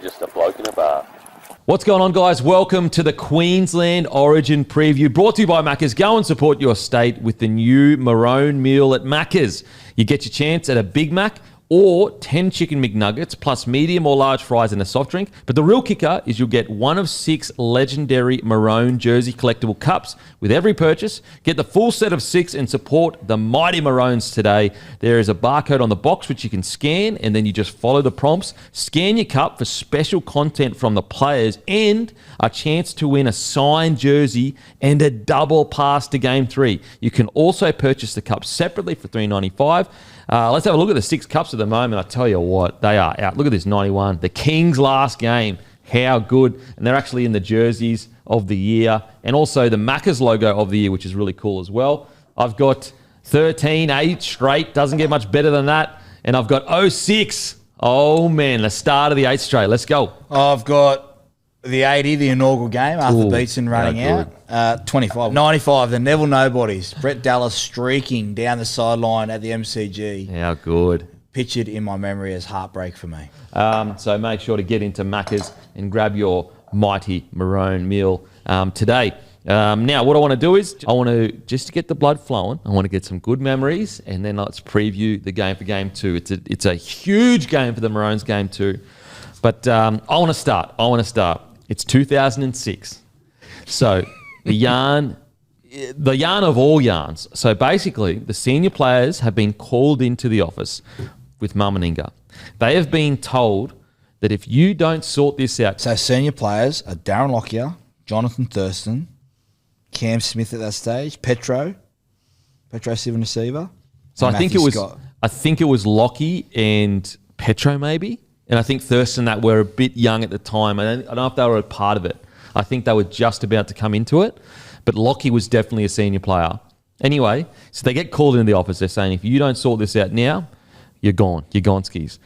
just a bloke in a bar. What's going on, guys? Welcome to the Queensland Origin Preview, brought to you by Macca's. Go and support your state with the new Maroon Meal at Macca's. You get your chance at a Big Mac or 10 Chicken McNuggets plus medium or large fries and a soft drink. But the real kicker is you'll get one of 6 legendary Maroon jersey collectible cups with every purchase. Get the full set of 6 and support the mighty Maroons today. There is a barcode on the box which you can scan, and then you just follow the prompts. Scan your cup for special content from the players and a chance to win a signed jersey and a double pass to Game 3. You can also purchase the cup separately for $3.95. Let's have a look at the 6 cups at the moment. I tell you what, they are out. Look at this, 91. The Kings' last game. How good. And they're actually in the jerseys of the year. And also the Macca's logo of the year, which is really cool as well. I've got 13, 8 straight. Doesn't get much better than that. And I've got 06. Oh, man, the start of the 8 straight. Let's go. I've got the 80, the inaugural game, Arthur Beetson running out. 25. 95, the Neville Nobodies. Brett Dallas streaking down the sideline at the MCG. How good. Pictured in my memory as heartbreak for me. So make sure to get into Macca's and grab your mighty Maroon Meal today. Now, what I want to do is I want to just get the blood flowing. I want to get some good memories, and then let's preview the game for Game 2. It's a huge game for the Maroons, Game 2. But I want to start. It's 2006. So the yarn of all yarns. So basically, the senior players have been called into the office with Meninga. They have been told that if you don't sort this out... So senior players are Darren Lockyer, Jonathan Thurston, Cam Smith at that stage, Petro 7 receiver. So I think it was Lockie and Petro maybe. And I think Thurston that were a bit young at the time. I don't know if they were a part of it. I think they were just about to come into it. But Lockie was definitely a senior player. Anyway, so they get called into the office. They're saying, if you don't sort this out now, you're gone. You're gone skis.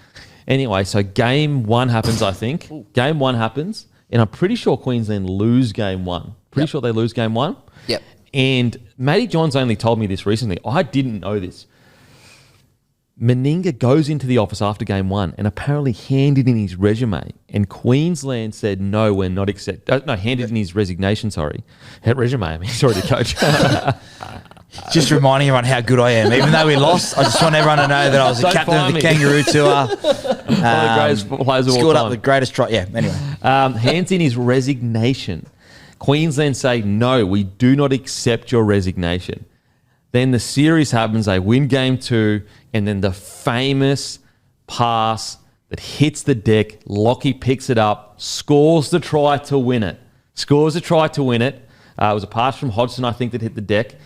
Anyway, so Game 1 happens, I think. Game 1 happens. And I'm pretty sure Queensland lose Game 1. Pretty sure they lose Game 1. Yep. And Matty Johns only told me this recently. I didn't know this. Meninga goes into the office after Game 1 and apparently handed in his resume, and Queensland said, no, we're not handed in his resignation, sorry. Resume, I mean, he's already coach. Just reminding everyone how good I am. Even though we lost, I just want everyone to know that I was the captain of the Kangaroo Tour. One of the greatest players of all scored time. up the greatest try. Yeah, anyway. Hands in his resignation. Queensland say, no, we do not accept your resignation. Then the series happens, they win Game 2, and then the famous pass that hits the deck, Lockie picks it up, scores the try to win it. It was a pass from Hodgson, I think, that hit the deck.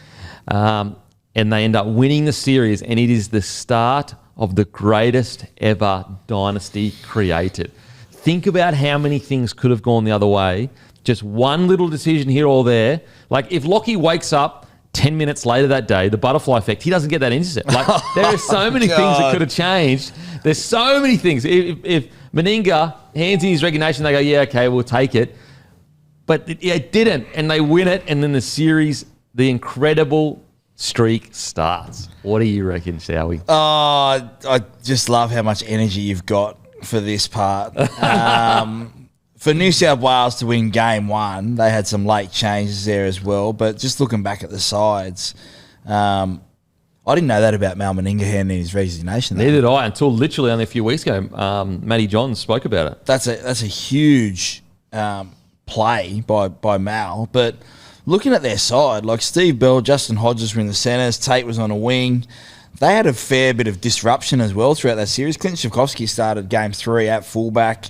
And they end up winning the series, and it is the start of the greatest ever dynasty created. Think about how many things could have gone the other way. Just one little decision here or there. Like, if Lockie wakes up 10 minutes later that day, the butterfly effect, he doesn't get that intercept. Like, there are so many things that could have changed. There's so many things. If Meninga hands in his resignation, they go, yeah, okay, we'll take it. But it didn't, and they win it, and then the series, the incredible streak starts. What do you reckon, shall we? Oh, I just love how much energy you've got for this part. For New South Wales to win Game 1, they had some late changes there as well. But just looking back at the sides, I didn't know that about Mal Meninga handing his resignation. Neither did I, until literally only a few weeks ago. Matty Johns spoke about it. That's a huge play by Mal. But looking at their side, like Steve Bell, Justin Hodges were in the centres, Tate was on a wing. They had a fair bit of disruption as well throughout that series. Clint Shavkovsky started Game 3 at fullback.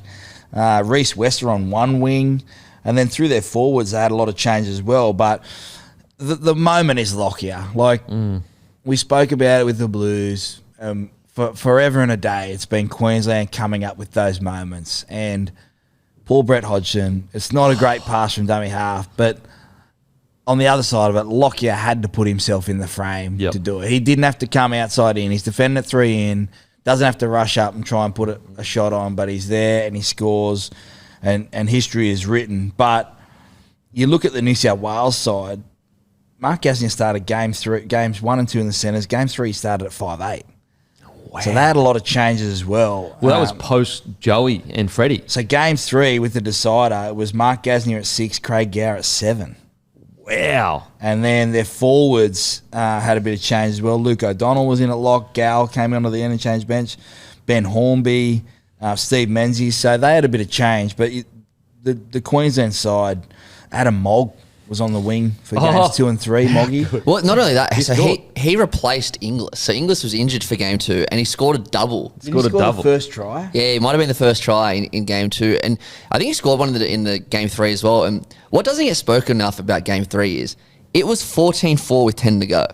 Reece Wester on one wing, and then through their forwards they had a lot of changes as well. But the moment is Lockyer. Like we spoke about it with the Blues for forever and a day. It's been Queensland coming up with those moments. And poor Brett Hodgson, it's not a great pass from dummy half, but on the other side of it, Lockyer had to put himself in the frame to do it. He didn't have to come outside in. He's defending at 3 in. Doesn't have to rush up and try and put a shot on, but he's there and he scores, and history is written. But you look at the New South Wales side, Mark Gasnier started games 1 and 2 in the centres. Game 3 he started at 5'8". So they had a lot of changes as well. Well, that was post Joey and Freddie. So game 3 with the decider, it was Mark Gasnier at 6, Craig Gower at 7. Wow. And then their forwards had a bit of change as well. Luke O'Donnell was in at lock. Gal came onto the interchange bench. Ben Hornby, Steve Menzies. So they had a bit of change. But the Queensland side, Adam Mogg was on the wing for games 2 and 3, Moggy. Well, not only that, so he replaced Inglis. So Inglis was injured for game 2, and he scored a double. Did he score the first try? Yeah, it might have been the first try in game 2, and I think he scored one in the game 3 as well. And what doesn't get spoken enough about game 3 is it was 14-4 with 10 to go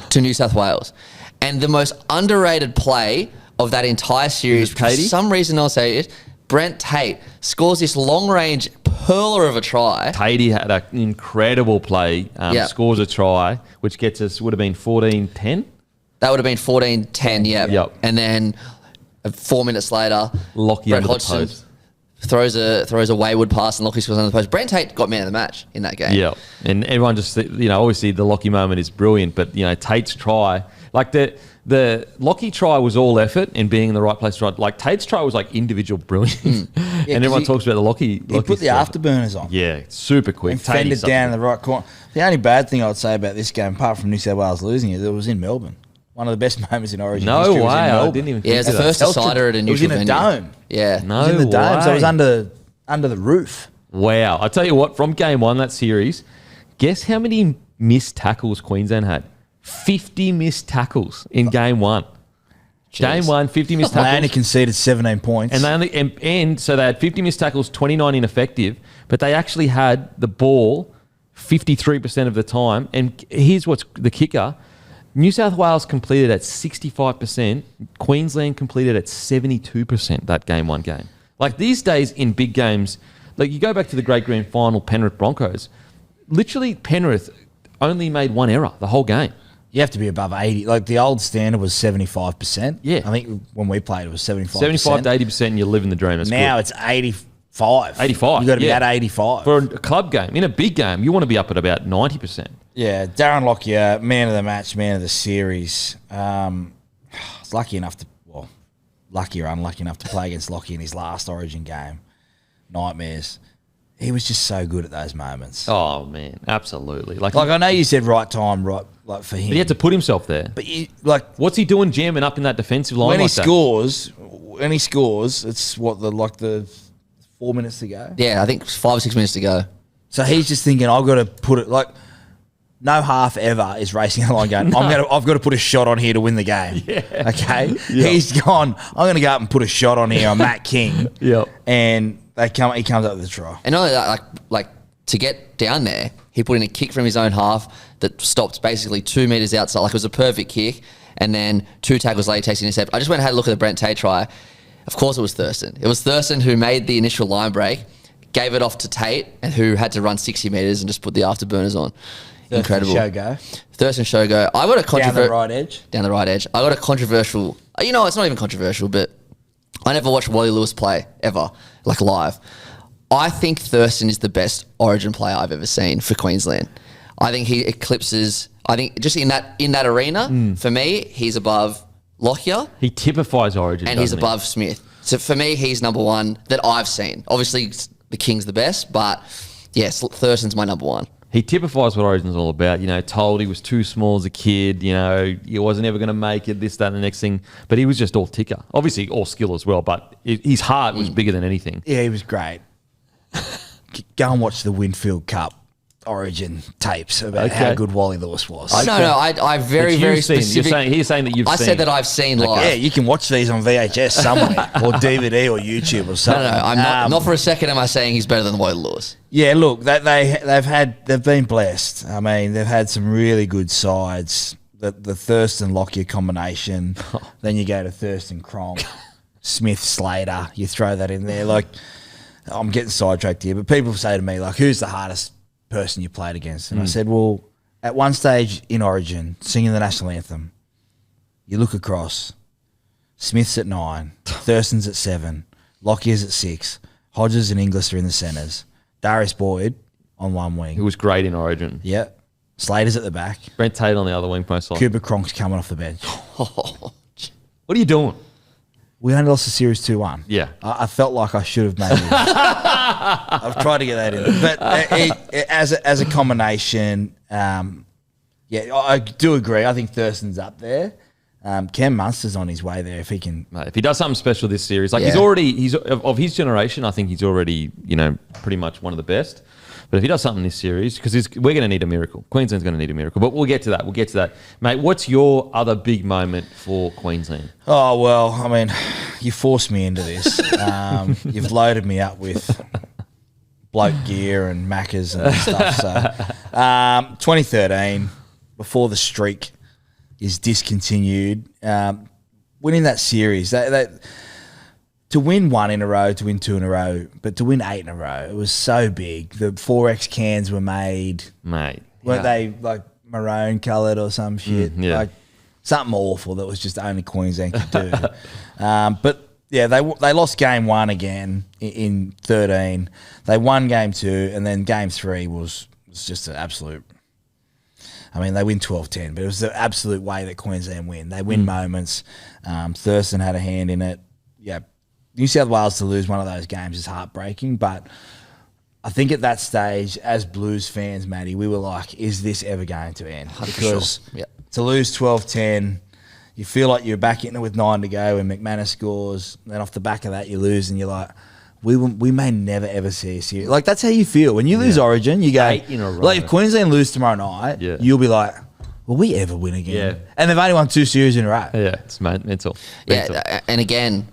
to New South Wales, and the most underrated play of that entire series, for some reason I'll say it, Brent Tate scores this long-range pearler of a try. Tatey had an incredible play, scores a try, which gets us, would have been 14-10? That would have been 14-10, yeah. Yep. And then 4 minutes later, Lockie Brett under Hodgson the post. throws a wayward pass and Lockie scores under the post. Brent Tate got man of the match in that game. Yeah, and everyone just, obviously the Lockie moment is brilliant, but, Tate's try, like the Lockie try was all effort and being in the right place. Right, like Tate's try was like individual brilliance, and everyone talks about the Lockie. He put the afterburners on. Yeah, super quick. And fended down in the right corner. The only bad thing I would say about this game, apart from New South Wales losing it, was in Melbourne. One of the best moments in Origin No history way, was in I Melbourne. didn't even. Yeah, it was the first decider at a neutral venue. It was in a dome. Yeah, No It was in the dome, so it was way. under the roof. Wow, I tell you what, from game 1 that series, guess how many missed tackles Queensland had? 50 missed tackles in game 1. Game 1, 50 missed tackles. They only conceded 17 points. And they only and so they had 50 missed tackles, 29 ineffective, but they actually had the ball 53% of the time. And here's what's the kicker. New South Wales completed at 65%. Queensland completed at 72% that game 1 game. Like these days in big games, like you go back to the great grand final, Penrith Broncos, literally Penrith only made 1 error the whole game. You have to be above 80. Like the old standard was 75%. Yeah. I think when we played it was 75%. 75 to 80% and you're living the dream. That's now good. it's 85. 85. You got to be yeah. at 85. For a club game. In a big game, you want to be up at about 90%. Yeah, Darren Lockyer, man of the match, man of the series. I was lucky enough to, lucky or unlucky enough to play against Lockyer in his last Origin game. Nightmares. He was just so good at those moments. Oh, man, absolutely. Like I know you said right time, right, like for him. but he had to put himself there. But What's he doing jamming up in that defensive line when like he scores, it's the 4 minutes to go. Yeah, I think 5 or 6 minutes to go. So he's just thinking, I've got to put it no half ever is racing the line going, I've got to put a shot on here to win the game. Yeah. Okay? Yeah. He's gone, I'm going to go up and put a shot on here on Matt King. Yep. And he comes up with a try. And not only that, like to get down there, he put in a kick from his own half that stopped basically 2 meters outside. Like it was a perfect kick. And then 2 tackles later takes an intercept. I just went and had a look at the Brent Tate try. Of course it was Thurston. It was Thurston who made the initial line break, gave it off to Tate, and who had to run 60 metres and just put the afterburners on. Incredible. Thurston Shogo. I got a down the right edge. Down the right edge. I got a controversial. It's not even controversial, but I never watched Wally Lewis play ever, like live. I think Thurston is the best Origin player I've ever seen for Queensland. I think he eclipses. I think just in that arena, for me, he's above Lockyer. He typifies Origin, and he's above Smith. So for me, he's number 1 that I've seen. Obviously, the King's the best, but yes, Thurston's my number 1. He typifies what Origin's all about. Told he was too small as a kid. He wasn't ever going to make it, this, that, and the next thing. But he was just all ticker. Obviously, all skill as well, but his heart was bigger than anything. Yeah, he was great. Go and watch the Winfield Cup Origin tapes about how good Wally Lewis was. No, I very, very specific. He's saying that you've seen. I said that I've seen live. Yeah, you can watch these on VHS somewhere or DVD or YouTube or something. No, I'm not for a second am I saying he's better than Wally Lewis. Yeah, look, they've been blessed. I mean, they've had some really good sides. The Thurston Lockyer combination. Then you go to Thurston Cronk, Smith Slater. You throw that in there. Like, I'm getting sidetracked here, but people say to me, like, who's the hardest person you played against? And I said, well, at one stage in Origin, singing the national anthem, you look across, Smith's at 9, Thurston's at 7, Lockyer's at 6, Hodges and Inglis are in the centres, Darius Boyd on one wing. Who was great in Origin. Yeah. Slater's at the back. Brent Tate on the other wing post. Cooper Cronk's coming off the bench. What are you doing? We only lost the series 2-1. Yeah. I felt like I should have maybe. I've tried to get that in. But as a combination, I do agree. I think Thurston's up there. Cam Munster's on his way there if he can. Mate, if he does something special this series, like Yeah. he's of his generation, I think he's already, pretty much one of the best. But if he does something this series, because we're going to need a miracle. Queensland's going to need a miracle. But we'll get to that. Mate, what's your other big moment for Queensland? Oh, well, I mean, you forced me into this. You've loaded me up with bloke gear and Maccas and stuff. So 2013, before the streak is discontinued, winning that series, to win 1 in a row, to win 2 in a row, but to win 8 in a row, it was so big. The 4X cans were made. Mate. Weren't they like maroon coloured or some shit? yeah. Like something awful that was just only Queensland could do. But yeah, they lost game 1 again in 13. They won game 2, and then game 3 was just an absolute. I mean, they win 12-10, but it was the absolute way that Queensland win. They win moments. Thurston had a hand in it. Yeah. New South Wales to lose one of those games is heartbreaking, but I think at that stage, as Blues fans, Matty, we were like, is this ever going to end? Because to lose 12-10, you feel like you're back in it with 9 to go and McManus scores, then off the back of that you lose and you're like, we may never ever see a series. Like, that's how you feel. When you lose Origin, you go, 8 in a row. like if Queensland lose tomorrow night, you'll be like, will we ever win again? Yeah. And they've only won 2 series in a row. Yeah, it's mental. Yeah, and again,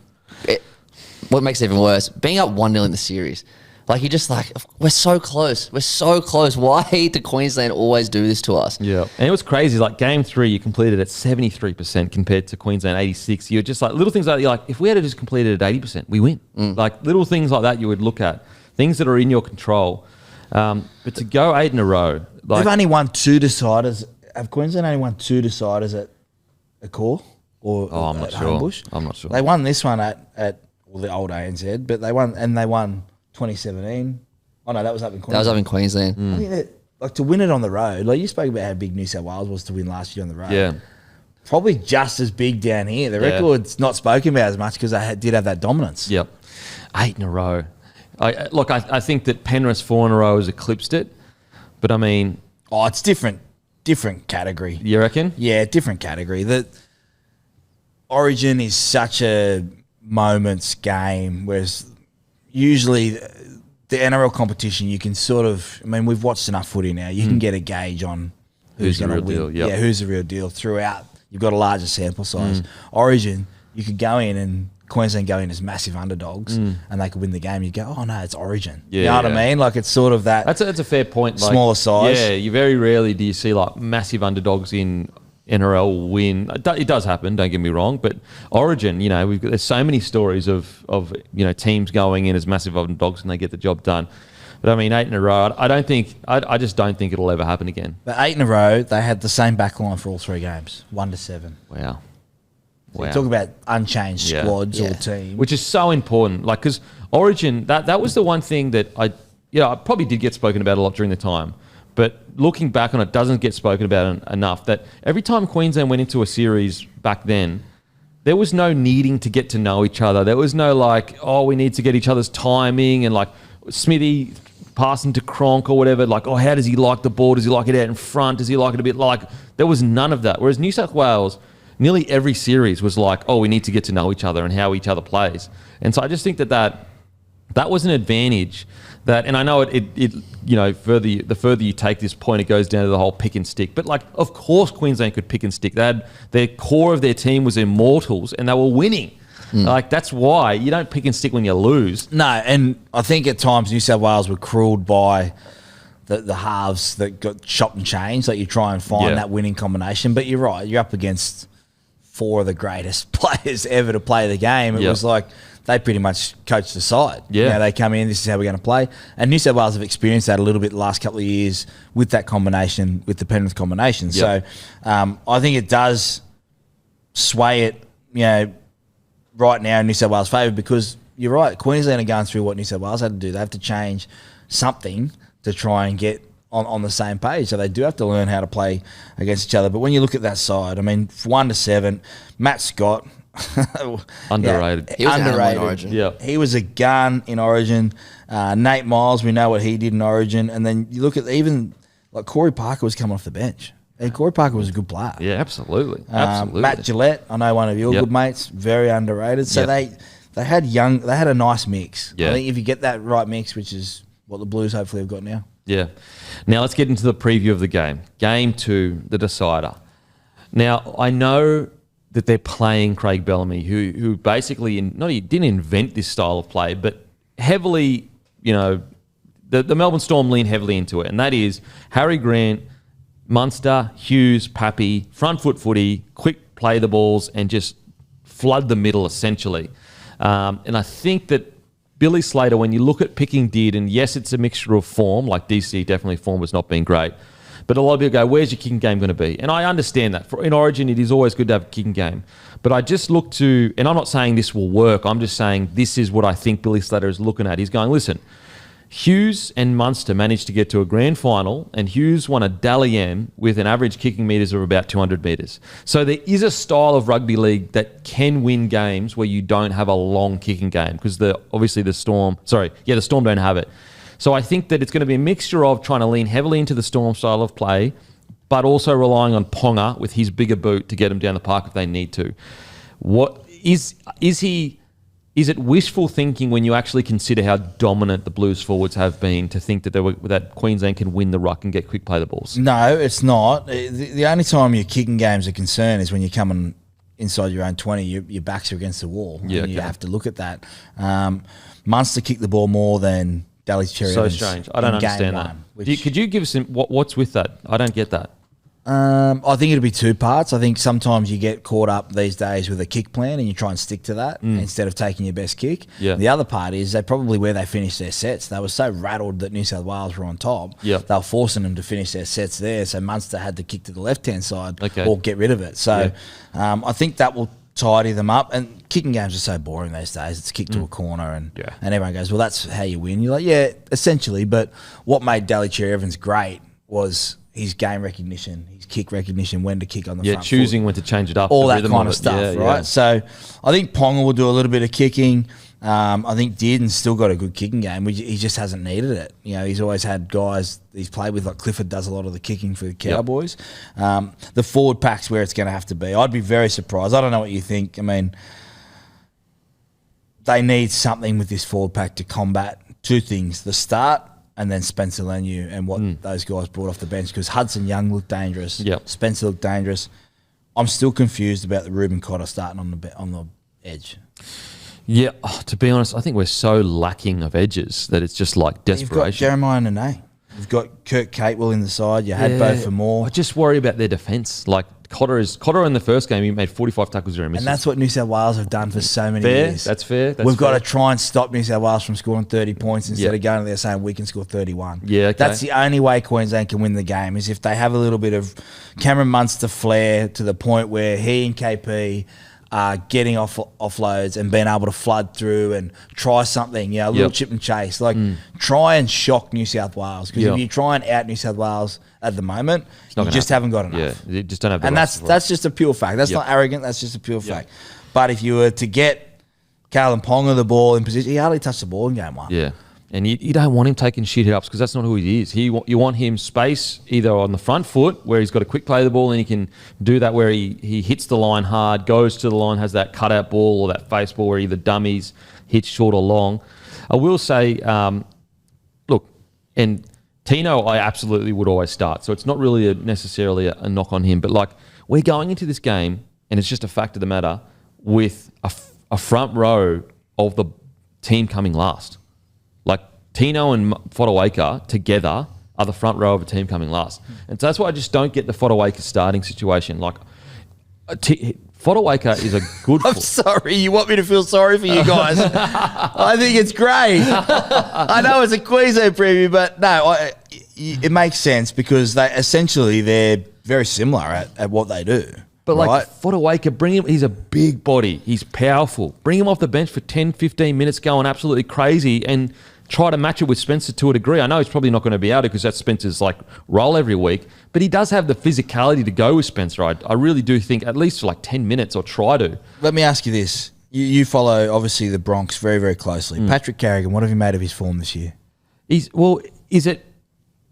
what makes it even worse, being up 1-0 in the series. Like, you're just like, we're so close. We're so close. Why do Queensland always do this to us? Yeah. And it was crazy. Like, game 3, you completed at 73% compared to Queensland 86%. You're just like, little things like that. You're like, if we had just completed at 80%, we win. Like, little things like that you would look at. Things that are in your control. But to go 8 in a row. Like, They've only won 2 deciders. Have Queensland only won 2 deciders at a core? Or I'm not at sure. Homebush? I'm not sure. They won this one at the old ANZ, but they won 2017. Oh no, that was up in Queensland. That was up in Queensland. I think that, like, to win it on the road, like you spoke about how big New South Wales was to win last year on the road. Yeah. Probably just as big down here. The record's not spoken about as much because they did have that dominance. Yep. 8 in a row. I think that Penrith's 4 in a row has eclipsed it. But I mean... Oh, it's different category. You reckon? Yeah, different category. The Origin is such a moments game, whereas usually the NRL competition, you can sort of, I mean, we've watched enough footy now, you can get a gauge on who's the going to real win. deal, yep. Yeah, who's the real deal throughout. You've got a larger sample size. Origin, you could go in and Queensland go in as massive underdogs and they could win the game. You go, oh no, it's Origin. Yeah, you know what I mean? Like, it's sort of that. That's a fair point. Like, smaller size. Yeah, you very rarely do you see like massive underdogs in NRL win. It does happen, don't get me wrong, but Origin, there's so many stories of teams going in as massive underdogs and they get the job done. But I mean, 8 in a row, I just don't think it'll ever happen again. But 8 in a row, they had the same backline for all 3 games, 1-7. Wow. So you talk about unchanged squads or teams. Which is so important. Like, because Origin, that was the one thing that I probably did get spoken about a lot during the time. But looking back on it, doesn't get spoken about enough. That every time Queensland went into a series back then, there was no needing to get to know each other. There was no like, oh, we need to get each other's timing and like Smithy passing to Cronk or whatever. Like, oh, how does he like the ball? Does he like it out in front? Does he like it a bit like? There was none of that. Whereas New South Wales, nearly every series was like, oh, we need to get to know each other and how each other plays. And so I just think that was an advantage. And I know the further you take this point, it goes down to the whole pick and stick. But like, of course, Queensland could pick and stick. Their core of their team was immortals, and they were winning. Like, that's why you don't pick and stick when you lose. No, and I think at times New South Wales were cruelled by the halves that got chopped and changed. Like, you try and find that winning combination. But you're right, you're up against 4 of the greatest players ever to play the game. It was like they pretty much coached the side. Yeah. They come in, this is how we're going to play. And New South Wales have experienced that a little bit the last couple of years with that combination, with the Penrith combination. So I think it does sway it, right now in New South Wales' favour, because you're right, Queensland are going through what New South Wales had to do. They have to change something to try and get on the same page. So they do have to learn how to play against each other. But when you look at that side, I mean, 1-7, Matt Scott, Underrated. He was an animal in underrated. Origin. Yeah. He was a gun in Origin. Nate Miles, we know what he did in Origin. And then you look at even like Corey Parker was coming off the bench. And Corey Parker was a good player. Yeah, absolutely. Absolutely. Matt Gillette, I know one of your Yep. good mates, very underrated. So Yep. they had a nice mix. Yeah. I think if you get that right mix, which is what the Blues hopefully have got now. Yeah. Now let's get into the preview of the game. Game 2, the decider. Now, I know that they're playing Craig Bellamy, who basically he didn't invent this style of play, but heavily, the Melbourne Storm lean heavily into it, and that is Harry Grant, Munster, Hughes, Pappy, front foot footy, quick play the balls, and just flood the middle essentially. And I think that Billy Slater, when you look at picking did, and yes, it's a mixture of form, like DC definitely form was not being great, but a lot of people go, where's your kicking game going to be? And I understand that. In Origin, it is always good to have a kicking game. But I just look to, and I'm not saying this will work, I'm just saying this is what I think Billy Slater is looking at. He's going, listen, Hughes and Munster managed to get to a grand final, and Hughes won a Dally M with an average kicking metres of about 200 metres. So there is a style of rugby league that can win games where you don't have a long kicking game, because the Storm don't have it. So I think that it's going to be a mixture of trying to lean heavily into the Storm style of play, but also relying on Ponga with his bigger boot to get them down the park if they need to. What is it wishful thinking when you actually consider how dominant the Blues forwards have been to think that Queensland can win the ruck and get quick play the balls? No, it's not. The only time your kicking game's a concern is when you're coming inside your own 20, your backs are against the wall. Yeah, and you okay. have to look at that. Munster kicked the ball more than Dally's Cherry So Evans strange. I don't in game understand that. one, which- Could you give us what's with that? I don't get that. I think it'll be two parts. I think sometimes you get caught up these days with a kick plan and you try and stick to that instead of taking your best kick. Yeah. The other part is they probably where they finished their sets. They were so rattled that New South Wales were on top. Yep. They were forcing them to finish their sets there. So Munster had to kick to the left-hand side Okay. or get rid of it. So I think that will tidy them up. And kicking games are so boring these days. It's kick to a corner and everyone goes, well, that's how you win. You're like, yeah, essentially. But what made Dally Cherry Evans great was his game recognition, his kick recognition, when to kick on the front choosing foot. when to change it up. All the that rhythm kind of of it. stuff, Yeah, right? yeah. So I think Ponga will do a little bit of kicking. I think Dearden's still got a good kicking game. He just hasn't needed it. He's always had guys he's played with, like Clifford does a lot of the kicking for the Cowboys. The forward pack's where it's going to have to be. I'd be very surprised. I don't know what you think. I mean, they need something with this forward pack to combat two things: the start and then Spencer Leniu and what those guys brought off the bench. Because Hudson Young looked dangerous. Yep. Spencer looked dangerous. I'm still confused about the Ruben Cotter starting on the edge. Yeah, to be honest, I think we're so lacking of edges that it's just like You've got desperation. Jeremiah Nene. You've got Kurt Catewell in the side. You had both for more. I just worry about their defence. Like Cotter in the first game, he made 45 tackles, 0 misses. And that's what New South Wales have done for so many fair. years. That's fair. We've got to try and stop New South Wales from scoring 30 points instead Yeah. of going there saying we can score 31. Yeah, okay. That's the only way Queensland can win the game is if they have a little bit of Cameron Munster flair to the point where he and KP are getting offloads and being able to flood through and try something, a little chip and chase. Like, try and shock New South Wales. Because if you try and out New South Wales at the moment, you just haven't got enough. Yeah, you just don't have the And rest that's just a pure fact. That's not arrogant. That's just a pure fact. But if you were to get Kalen Ponga the ball in position, he hardly touched the ball in game one. Yeah. And you don't want him taking shit hit ups because that's not who he is. You want him space either on the front foot where he's got a quick play the ball and he can do that where he hits the line hard, goes to the line, has that cutout ball or that face ball where either dummies, hits short or long. I will say, look, and Tino I absolutely would always start. So it's not really necessarily a knock on him. But like we're going into this game and it's just a fact of the matter with a front row of the team coming last. Like Tino and Fodawaker together are the front row of a team coming last. And so that's why I just don't get the Fodawaker starting situation. Like Fodawaker is a good... I'm sorry, you want me to feel sorry for you guys. I think it's great. I know it's a Queensland preview, but no, it makes sense because they're very similar at what they do. But like right? Fodawaker, bring him, he's a big body, he's powerful. Bring him off the bench for 10, 15 minutes going absolutely crazy and try to match it with Spencer to a degree. I know he's probably not going to be able to because that's Spencer's like role every week, but he does have the physicality to go with Spencer. I really do think at least for like 10 minutes or try to. Let me ask you this. You follow, obviously, the Bronx very, very closely. Patrick Carrigan, what have you made of his form this year?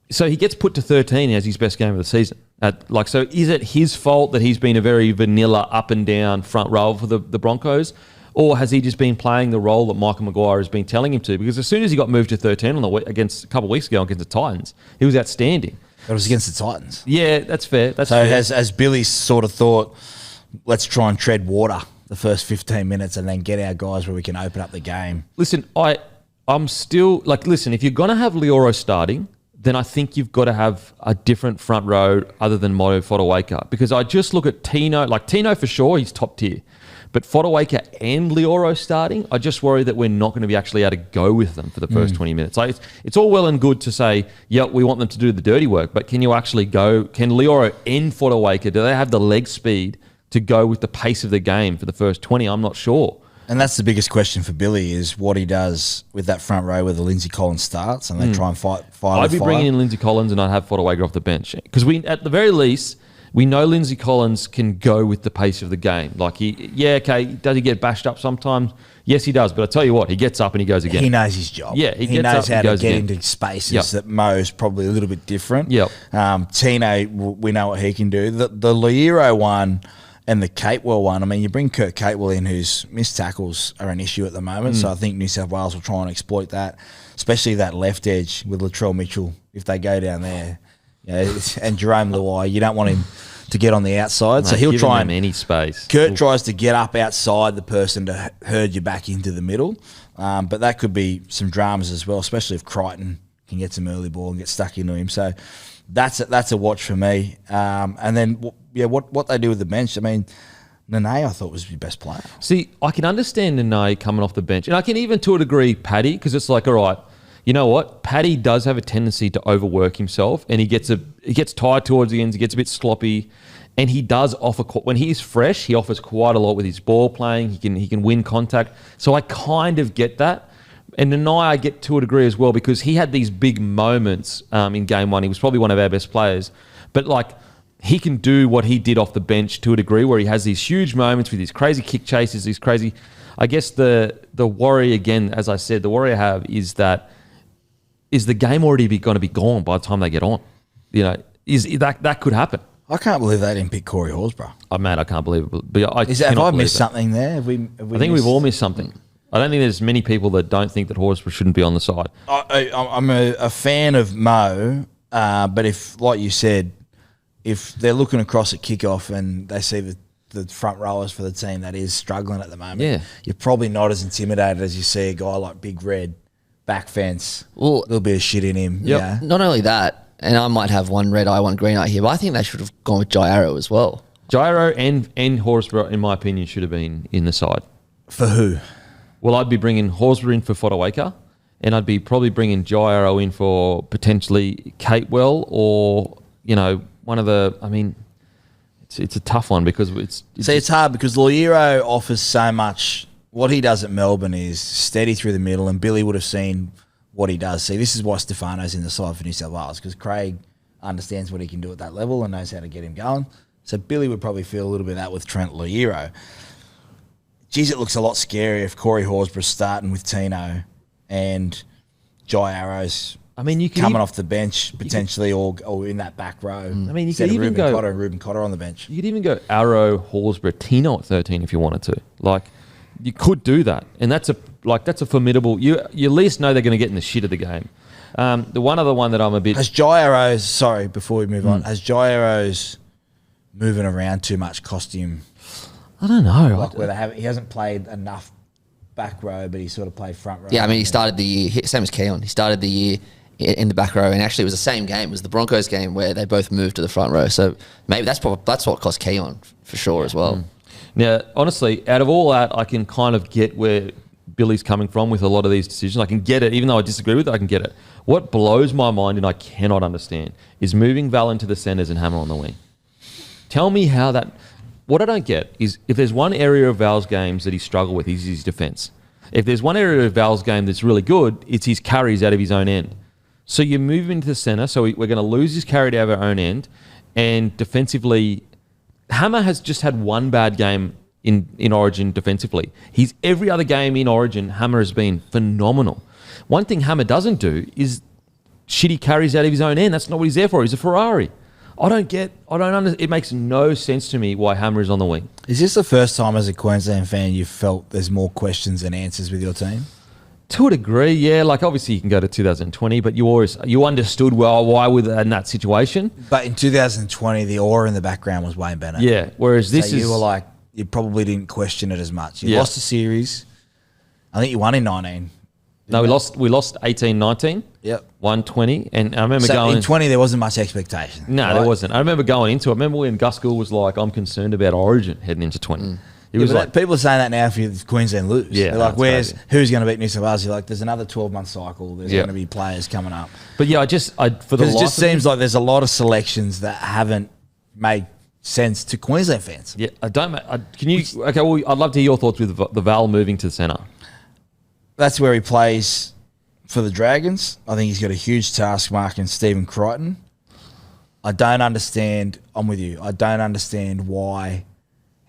So he gets put to 13 as his best game of the season. So is it his fault that he's been a very vanilla up and down front row for the Broncos? Or has he just been playing the role that Michael Maguire has been telling him to? Because as soon as he got moved to 13 against a couple of weeks ago against the Titans, he was outstanding. It was against the Titans. Yeah, that's fair. Has Billy sort of thought, let's try and tread water the first 15 minutes and then get our guys where we can open up the game? Listen, I'm still if you're going to have Lioro starting, then I think you've got to have a different front row other than Moto Fodawaker. Because I just look at Tino, Tino for sure, he's top tier. But Fodawaker and Lioro starting, I just worry that we're not going to be actually able to go with them for the first 20 minutes. It's all well and good to say, we want them to do the dirty work, but can you actually go? Can Lioro and Fodawaker, do they have the leg speed to go with the pace of the game for the first 20? I'm not sure. And that's the biggest question for Billy is what he does with that front row where the Lindsay Collins starts and they try and fight. I'd be bringing in Lindsay Collins and I'd have Fodawaker off the bench. Because at the very least, we know Lindsay Collins can go with the pace of the game. Does he get bashed up sometimes? Yes, he does. But I tell you what, he gets up and he goes again. He knows his job. Yeah, he knows how to get into spaces that Mo's probably a little bit different. Yep. Tino, we know what he can do. The Liero one and the Catewell one, I mean, you bring Kurt Catewell in, whose missed tackles are an issue at the moment. So I think New South Wales will try and exploit that, especially that left edge with Latrell Mitchell if they go down there. And Jerome Luai, you don't want him to get on the outside, so he'll try and any space. Kurt tries to get up outside the person to herd you back into the middle, but that could be some dramas as well, especially if Crichton can get some early ball and get stuck into him. So that's a watch for me. And then what they do with the bench. I mean, Nene I thought was the best player. See, I can understand Nene coming off the bench, and I can even to a degree Paddy, because it's like, all right, you know what? Paddy does have a tendency to overwork himself, and he gets tired towards the ends. He gets a bit sloppy, and he does offer when he's fresh. He offers quite a lot with his ball playing. He can win contact. So I kind of get that, and Nene I get to a degree as well because he had these big moments in game one. He was probably one of our best players, but he can do what he did off the bench to a degree where he has these huge moments with these crazy kick chases, these crazy. I guess the worry again, as I said, the worry I have is that. Is the game already going to be gone by the time they get on? That could happen. I can't believe they didn't pick Corey Horsburgh. Oh, man, I can't believe it. But have I missed something there? I think we've all missed something. I don't think there's many people that don't think that Horsburgh shouldn't be on the side. I'm a fan of Mo, but if, like you said, if they're looking across at kickoff and they see the front rowers for the team that is struggling at the moment, you're probably not as intimidated as you see a guy like Big Red. Back fence. Well, a little bit of shit in him. Yep. Yeah. Not only that, and I might have one red eye, one green eye here, but I think they should have gone with Jairo as well. Jairo and Horsburgh, in my opinion, should have been in the side. For who? Well, I'd be bringing Horsburgh in for Fodawaker, and I'd be probably bringing Jairo in for potentially Catewell or, one of the, I mean, it's a tough one because it's hard because Loiero offers so much. What he does at Melbourne is steady through the middle, and Billy would have seen what he does. See, this is why Stefano's in the side for New South Wales, because Craig understands what he can do at that level and knows how to get him going. So Billy would probably feel a little bit of that with Trent Loiero. Geez, it looks a lot scarier if Corey Horsburgh's starting with Tino and Jai Arrow's coming off the bench potentially or in that back row. I mean, you could even go Ruben Cotter on the bench. You could even go Arrow, Horsburgh, Tino at 13 if you wanted to. You could do that, and that's a formidable. You at least know they're going to get in the shit of the game. The one other one that I'm a bit has Jairo's. Sorry, before we move on, has Jairo's moving around too much cost him? I don't know. He hasn't played enough back row, but he sort of played front row. Yeah, I mean, he started the year same as Keon. He started the year in the back row, and actually it was the same game. It was the Broncos game where they both moved to the front row. So maybe that's what cost Keon for sure as well. Now, honestly, out of all that, I can kind of get where Billy's coming from with a lot of these decisions. I can get it, even though I disagree with it, I can get it. What blows my mind and I cannot understand is moving Val into the centres and Hammer on the wing. Tell me how that... What I don't get is if there's one area of Val's games that he struggled with is his defence. If there's one area of Val's game that's really good, it's his carries out of his own end. So you move him into the centre, so we're going to lose his carry out of our own end. And defensively, Hammer has just had one bad game in Origin defensively. Every other game in Origin, Hammer has been phenomenal. One thing Hammer doesn't do is shitty carries out of his own end. That's not what he's there for. He's a Ferrari. I don't understand. It makes no sense to me why Hammer is on the wing. Is this the first time as a Queensland fan you've felt there's more questions than answers with your team? To a degree, yeah. Like, obviously, you can go to 2020, but you understood why in that situation. But in 2020, the aura in the background was way better. Yeah, whereas this you were like, you probably didn't question it as much. You lost a series. I think you won in 19. No, we lost 18-19. Yep. 120, and I remember going... in 20, there wasn't much expectation. No, right? there wasn't. I remember going into it. I remember when Gus Gould was like, I'm concerned about Origin heading into 20. It was like... people are saying that now if Queensland lose. Yeah, they're like, who's going to beat New South Wales? You're like, there's another 12-month cycle. There's going to be players coming up. But yeah, it just seems like there's a lot of selections that haven't made sense to Queensland fans. Yeah, I'd love to hear your thoughts with the Val moving to the centre. That's where he plays for the Dragons. I think he's got a huge task marking Stephen Crichton. I don't understand. I'm with you. I don't understand why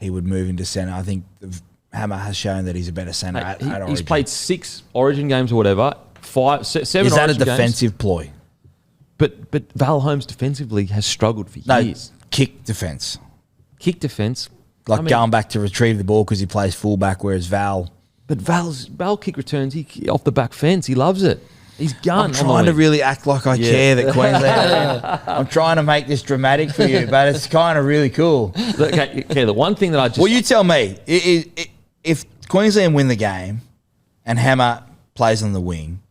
he would move into centre. I think Hammer has shown that he's a better centre at Origin. He's played 6 Origin games or whatever. 7 Is that Origin a defensive ploy? But Val Holmes defensively has struggled for years. Kick defence. Kick defence. Going back to retrieve the ball because he plays fullback, whereas Val... But Val kick returns off the back fence. He loves it. He's gun. I'm trying to really act like I care that Queensland... I'm trying to make this dramatic for you, but it's kind of really cool. Okay, the one thing that I just... Well, you tell me. If Queensland win the game and Hammer plays on the wing,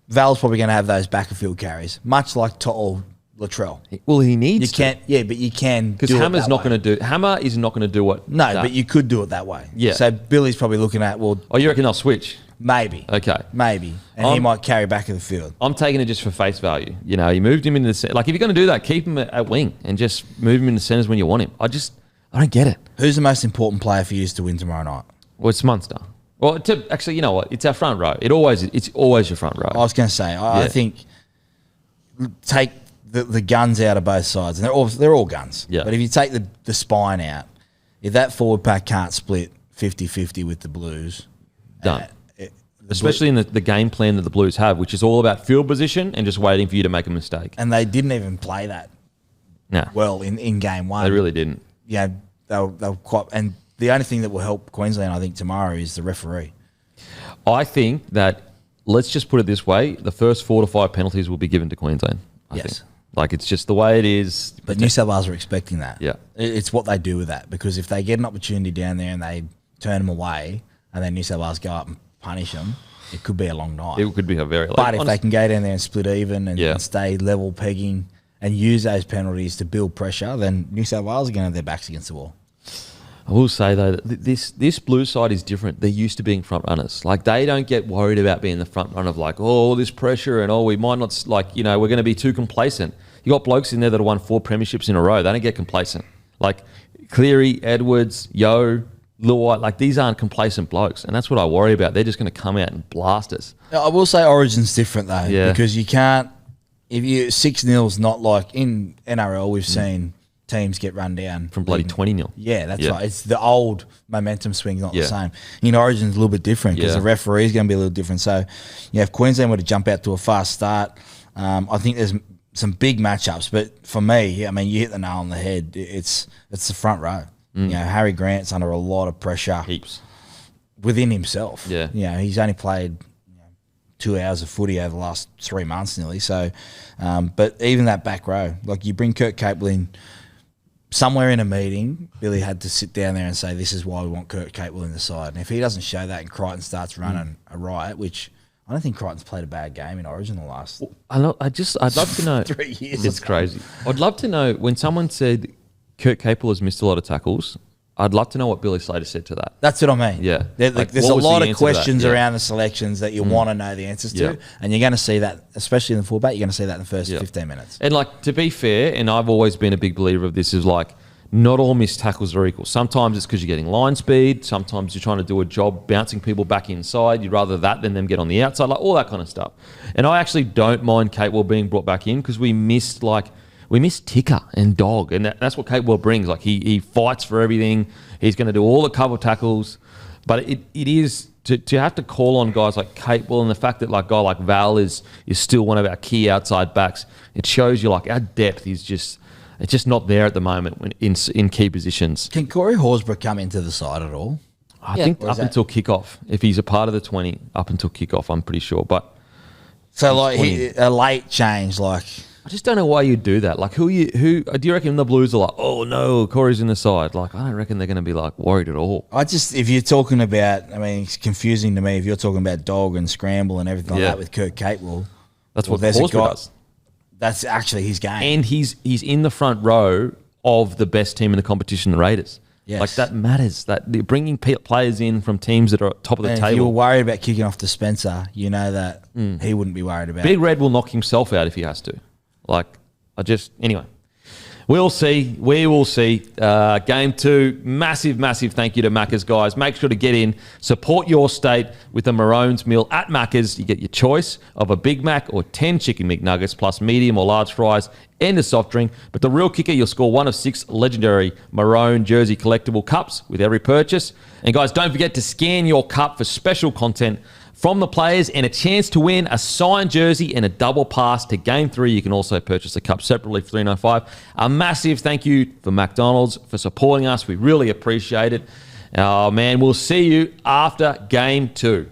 Val's probably going to have those back of field carries, much like To'o Latrell. Well, he needs to. But you can because Hammer is not going to do what. No, but you could do it that way. Yeah. So Billy's probably looking at, you reckon they'll switch? Maybe. Okay. Maybe. And he might carry back of the field. I'm taking it just for face value. You moved him into the centre. Like, if you're going to do that, keep him at wing and just move him into centres when you want him. I don't get it. Who's the most important player for you to win tomorrow night? Well, it's Munster. Well, actually, you know what? It's our front row. It's always your front row. I was going to say, I think take the guns out of both sides, and they're all guns. Yeah. But if you take the spine out, if that forward pack can't split 50-50 with the Blues, done. Especially in the game plan that the Blues have, which is all about field position and just waiting for you to make a mistake. And they didn't even play that well in game one. They really didn't. Yeah, they were quite. And the only thing that will help Queensland, I think, tomorrow is the referee. I think that, let's just put it this way, the first 4 to 5 penalties will be given to Queensland. I think. Like, it's just the way it is. But New South Wales are expecting that. Yeah. It's what they do with that. Because if they get an opportunity down there and they turn them away, and then New South Wales go up and punish them, it could be a long night. It could be a very long night. But if they can go down there and split even and stay level pegging and use those penalties to build pressure, then New South Wales are going to have their backs against the wall. I will say, though, that this blue side is different. They're used to being front runners. Like, they don't get worried about being the front runner of, like, all this pressure and, we might not, like, we're going to be too complacent. You got blokes in there that have won 4 premierships in a row. They don't get complacent. Like, Cleary, Edwards, Yo, Luai, like, these aren't complacent blokes. And that's what I worry about. They're just going to come out and blast us. I will say Origin's different, though. Yeah. Because you can't, if you 6-0's not like in NRL, we've seen teams get run down from bloody 20-0. Yeah, that's right. It's the old momentum swing, not the same. In Origin's a little bit different because the referee's going to be a little different. So, if Queensland were to jump out to a fast start, I think there's some big matchups. But for me, I mean, you hit the nail on the head. It's the front row. Harry Grant's under a lot of pressure. Heaps. Within himself. Yeah. He's only played 2 hours of footy over the last 3 months nearly. So, but even that back row, like, you bring Kurt Capewell in. Somewhere in a meeting, Billy had to sit down there and say, this is why we want Kurt Capewell in the side. And if he doesn't show that and Crichton starts running a riot, which I don't think Crichton's played a bad game in Origin the last... I'd love to know... 3 years. It's crazy. I'd love to know, when someone said Kurt Capewell has missed a lot of tackles, I'd love to know what Billy Slater said to that. That's what I mean. Yeah. There's a lot of questions around the selections that you want to know the answers to. And you're going to see that, especially in the fullback, you're going to see that in the first 15 minutes. And, like, to be fair, and I've always been a big believer of this, is like, not all missed tackles are equal. Sometimes it's because you're getting line speed. Sometimes you're trying to do a job bouncing people back inside. You'd rather that than them get on the outside, like all that kind of stuff. And I actually don't mind Capewell being brought back in because we missed Ticker and Dog, and that's what Capewell brings. Like he fights for everything. He's going to do all the cover tackles, but it is to have to call on guys like Capewell, and the fact that like a guy like Val is still one of our key outside backs. It shows you like our depth is just. It's just not there at the moment in key positions. Can Corey Horsburgh come into the side at all? I think up until kickoff. If he's a part of the 20, up until kickoff, I'm pretty sure. But so like a late change, like I just don't know why you'd do that. Like who do you reckon the Blues are like? Oh no, Corey's in the side. Like I don't reckon they're going to be like worried at all. If you're talking about, I mean, it's confusing to me if you're talking about Dog and Scramble and everything like that with Kurt Capewell. That's what Horsburgh does. That's actually his game. And he's in the front row of the best team in the competition, the Raiders. Yes. Like that matters. That they're bringing players in from teams that are at top of the table. If you were worried about kicking off to Spencer, you know that he wouldn't be worried about it. Big Red will knock himself out if he has to. Anyway. We'll see. We will see. Game 2, massive thank you to Macca's, guys. Make sure to get in. Support your state with the Maroons Meal at Macca's. You get your choice of a Big Mac or 10 Chicken McNuggets plus medium or large fries and a soft drink. But the real kicker, you'll score 1 of 6 legendary Maroon jersey collectible cups with every purchase. And guys, don't forget to scan your cup for special content from the players and a chance to win a signed jersey and a double pass to Game 3. You can also purchase a cup separately for $3.95. A massive thank you for McDonald's for supporting us. We really appreciate it. Oh, man, we'll see you after Game 2.